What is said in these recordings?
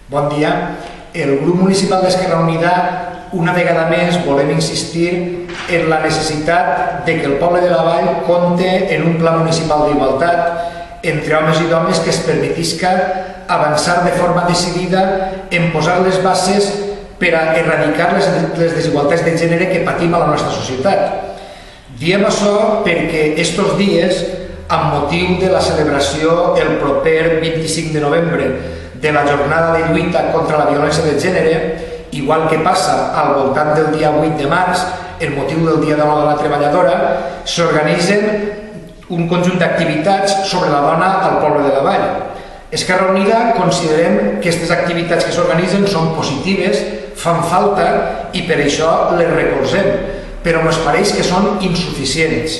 Bon dia. El grup municipal d'Esquerra Unida, una vegada més, volem insistir en la necessitat de que el poble de la Vall compte en un pla municipal d'igualtat entre homes i dones que es permetisca avançar de forma decidida en posar les bases per a erradicar les desigualtats de gènere que patim a la nostra societat. Diem això perquè estos dies, amb motiu de la celebració el proper 25 de novembre de la jornada de lluita contra la violència de gènere, igual que passa al voltant del dia 8 de març, el motiu del Dia de la Treballadora, s'organitzen un conjunt d'activitats sobre la dona al poble de la Vall. Esquerra Unida considerem que aquestes activitats que s'organitzen són positives, fan falta i per això les recolzem, però ens pareix que són insuficients.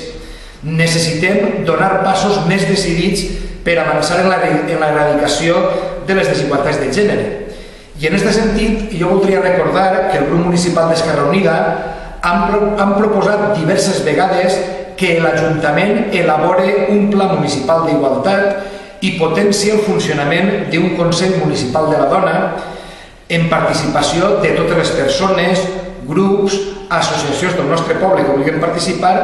Necessitem donar passos més decidits per avançar en l'erradicació de les desigualtats de gènere. I en aquest sentit, jo voldria recordar que el grup municipal d'Esquerra Unida han proposat diverses vegades que l'Ajuntament elabore un pla municipal d'igualtat i potencie el funcionament d'un Consell Municipal de la Dona en participació de totes les persones, grups, associacions del nostre poble que vulguin participar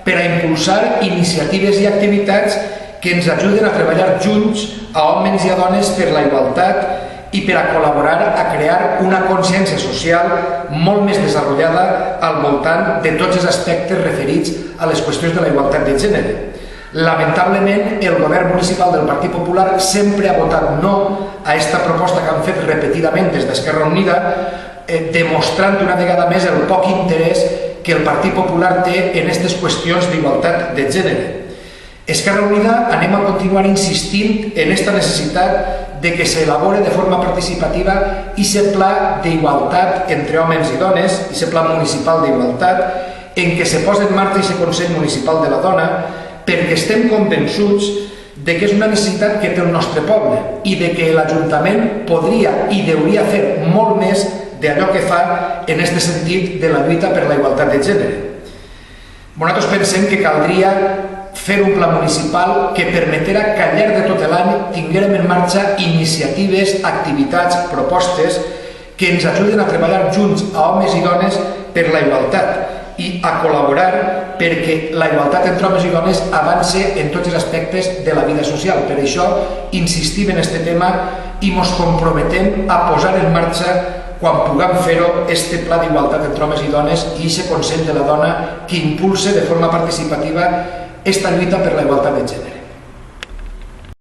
per a impulsar iniciatives i activitats que ens ajuden a treballar junts a homes i a dones per la igualtat i per a col·laborar a crear una consciència social molt més desenvolupada al voltant de tots els aspectes referits a les qüestions de la igualtat de gènere. Lamentablement, el govern municipal del Partit Popular sempre ha votat no a aquesta proposta que han fet repetidament des d'Esquerra Unida, demostrant una vegada més el poc interès que el Partit Popular té en aquestes qüestions d'igualtat de gènere. Esquerra Unida anem a continuar insistint en aquesta necessitat de que s'elabore de forma participativa aquest pla d'igualtat entre homes i dones, aquest pla municipal d'igualtat, en què se posa en marxa aquest Consell Municipal de la Dona, perquè estem convençuts de que és una necessitat que té el nostre poble i de que l'Ajuntament podria i hauria fer molt més d'allò que fa en aquest sentit de la lluita per la igualtat de gènere. Nosaltres pensem que caldria fer un pla municipal que permetera que al llarg de tot l'any tinguérem en marxa iniciatives, activitats, propostes que ens ajuden a treballar junts a homes i dones per la igualtat i a col·laborar perquè la igualtat entre homes i dones avance en tots els aspectes de la vida social. Per això insistim en aquest tema i ens comprometem a posar en marxa, quan puguem fer-ho, este pla d'igualtat entre homes i dones i aquest Consell de la Dona que impulse de forma participativa esta lluita per la igualtat de gènere.